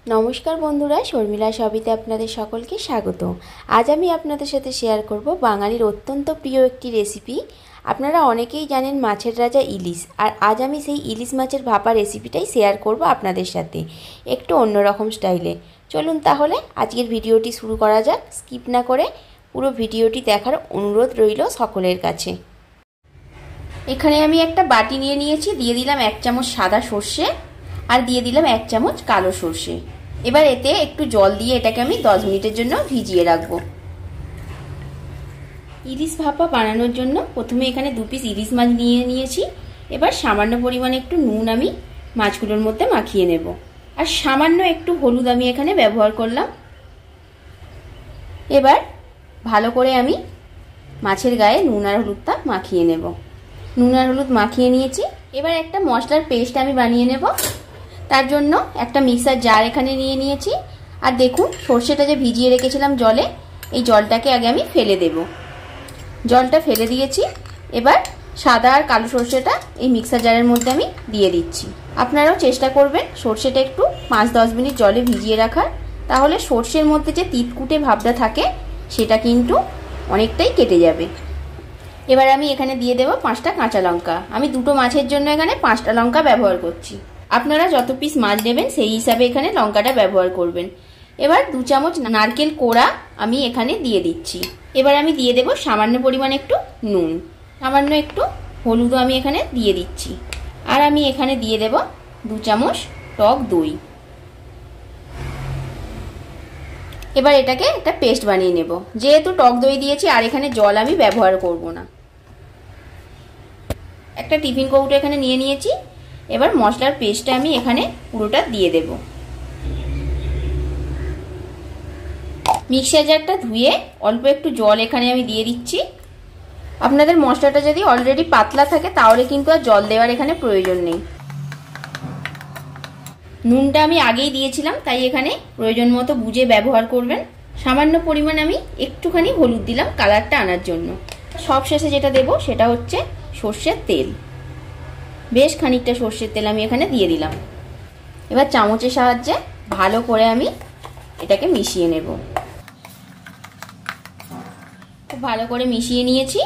নমস্কার বন্ধুরা, শর্মিলা সবিতে আপনাদের সকলকে স্বাগত। আজ আমি আপনাদের সাথে শেয়ার করব বাঙালির অত্যন্ত প্রিয় একটি রেসিপি। আপনারা অনেকেই জানেন মাছের রাজা ইলিশ, আর আজ আমি সেই ইলিশ মাছের ভাপা রেসিপিটাই শেয়ার করব আপনাদের সাথে, একটু অন্যরকম স্টাইলে। চলুন তাহলে আজকের ভিডিওটি শুরু করা যাক। স্কিপ না করে পুরো ভিডিওটি দেখার অনুরোধ রইল সকলের কাছে। এখানে আমি একটা বাটি নিয়ে নিয়েছি, দিয়ে দিলাম 1 চামচ সাদা সর্ষে আর দিয়ে দিলাম 1 চামচ কালো সর্ষে। এবার এতে একটু জল দিয়ে এটাকে আমি 10 মিনিটের জন্য ভিজিয়ে রাখবো। ইলিশ ভাপা বানানোর জন্য প্রথমে এখানে 2 পিস ইলিশ মাছ নিয়ে নিয়েছি। এবার সামান্য পরিমাণে একটু নুন আমি মাছগুলোর মধ্যে মাখিয়ে নেব, আর সামান্য একটু হলুদ আমি এখানে ব্যবহার করলাম। এবার ভালো করে আমি মাছের গায়ে নুন আর হলুদটা মাখিয়ে নেব। নুন আর হলুদ মাখিয়ে নিয়েছি। এবার একটা মশলার পেস্ট আমি বানিয়ে নেব। তার জন্য একটা মিক্সার জার এখানে নিয়ে নিয়েছি। আর দেখুন, সর্ষেটা যে ভিজিয়ে রেখেছিলাম জলে, এই জলটাকে আগে আমি ফেলে দেব। জলটা ফেলে দিয়েছি। এবার সাদা আর কালো সর্ষেটা এই মিক্সার জারের মধ্যে আমি দিয়ে দিচ্ছি। আপনারাও চেষ্টা করবেন সর্ষেটা একটু 5-10 মিনিট জলে ভিজিয়ে রাখার, তাহলে সর্ষের মধ্যে যে তিতকুটে ভাবটা থাকে সেটা কিন্তু অনেকটাই কেটে যাবে। এবার আমি এখানে দিয়ে দেব 5টা কাঁচা লঙ্কা। আমি 2টো মাছের জন্য এখানে 5টা লঙ্কা ব্যবহার করছি। আপনারা যত পিস মাছ নেবেন সেই হিসাবে এখানে লঙ্কাটা ব্যবহার করবেন। এবার 2 চামচ নারকেল কোড়া আমি এখানে দিয়ে দিচ্ছি। এবার আমি দিয়ে দেব সামান্য পরিমাণে একটু নুন, সামান্য একটু হলুদও আমি এখানে দিয়ে দিচ্ছি। আর আমি এখানে দিয়ে দেব 2 চামচ টক দই। এবার এটাকে একটা পেস্ট বানিয়ে নেব। যেহেতু টক দই দিয়েছি আর এখানে জল আমি ব্যবহার করব না। একটা টিফিন কৌটো এখানে নিয়ে নিয়েছি। এবার মশলার পেস্টটা আমি এখানে পুরোটা দিয়ে দেব। মিক্সার জারটা ধুয়ে অল্প একটু জল এখানে আমি দিয়ে দিচ্ছি। আপনাদের মশলাটা যদি অলরেডি পাতলা থাকে তাহলে কিন্তু আর জল দেওয়ার এখানে প্রয়োজন নেই। নুনটা আমি আগেই দিয়েছিলাম, তাই এখানে প্রয়োজন মতো বুঝে ব্যবহার করবেন। সামান্য পরিমাণ আমি একটুখানি হলুদ দিলাম কালারটা আনার জন্য। সব শেষে যেটা দেব সেটা হচ্ছে সর্ষের তেল। বেশ খানিকটা সর্ষের তেল আমি এখানে দিয়ে দিলাম। এবার চামচের সাহায্যে ভালো করে আমি এটাকে মিশিয়ে নেব। খুব ভালো করে মিশিয়ে নিয়েছি।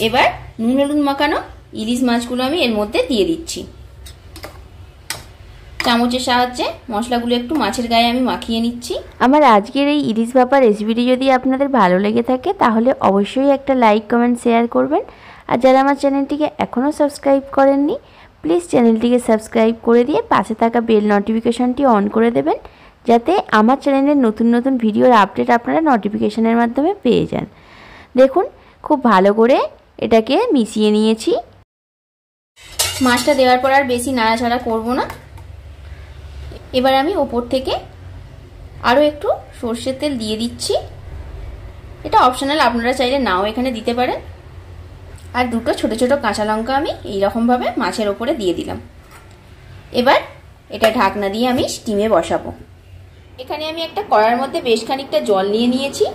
এবার নুন হলুদ মাখানো ইলিশ মাছগুলো আমি এর মধ্যে দিয়ে দিচ্ছি। চামচের সাহায্যে মশলাগুলো একটু মাছের গায়ে আমি মাখিয়ে নিচ্ছি। আমার আজকের এই ইলিশ ভাপা রেসিপিটি যদি আপনাদের ভালো লেগে থাকে তাহলে অবশ্যই একটা লাইক, কমেন্ট, শেয়ার করবেন। আর যারা আমার চ্যানেলটিকে এখনও সাবস্ক্রাইব করেননি, প্লিজ চ্যানেলটিকে সাবস্ক্রাইব করে দিয়ে পাশে থাকা বেল নোটিফিকেশনটি অন করে দেবেন, যাতে আমার চ্যানেলের নতুন নতুন ভিডিওর আপডেট আপনারা নোটিফিকেশনের মাধ্যমে পেয়ে যান। দেখুন, খুব ভালো করে এটাকে মিশিয়ে নিয়েছি। মাছটা দেওয়ার পর আর বেশি নাড়াচাড়া করব না। এবার আমি ওপর থেকে আরও একটু সর্ষের তেল দিয়ে দিচ্ছি। এটা অপশনাল, আপনারা চাইলে নাও এখানে দিতে পারেন। আর 2টো ছোট ছোট কাঁচা লঙ্কা আমি এইরকমভাবে মাছের ওপরে দিয়ে দিলাম। এবার এটা ঢাকনা দিয়ে আমি স্টিমে বসাবো। এখানে আমি একটা কড়ার মধ্যে বেশ খানিকটা জল নিয়ে নিয়েছি।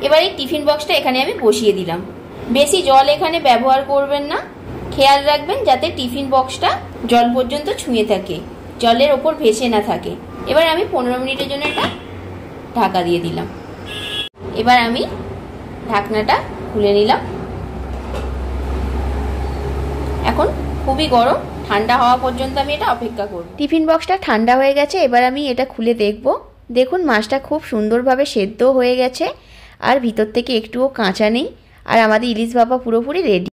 এবার এই টিফিন বক্সটা এখানে আমি বসিয়ে দিলাম। বেশি জল এখানে ব্যবহার করবেন না। খেয়াল রাখবেন যাতে টিফিন বক্সটা জল পর্যন্ত ছুঁয়ে থাকে, জলের ওপর ভেসে না থাকে। এবার আমি 15 মিনিটের জন্য এটা ঢাকা দিয়ে দিলাম। এবার আমি ঢাকনাটা খুলে নিলাম। এখন খুবই গরম, ঠান্ডা হওয়া পর্যন্ত আমি এটা অপেক্ষা করব। টিফিন বক্সটা ঠান্ডা হয়ে গেছে। এবার আমি এটা খুলে দেখব। দেখুন, মাছটা খুব সুন্দরভাবে সেদ্ধ হয়ে গেছে, আর ভিতর থেকে একটুও কাঁচা নেই। আর আমাদের ইলিশ ভাপা পুরোপুরি রেডি।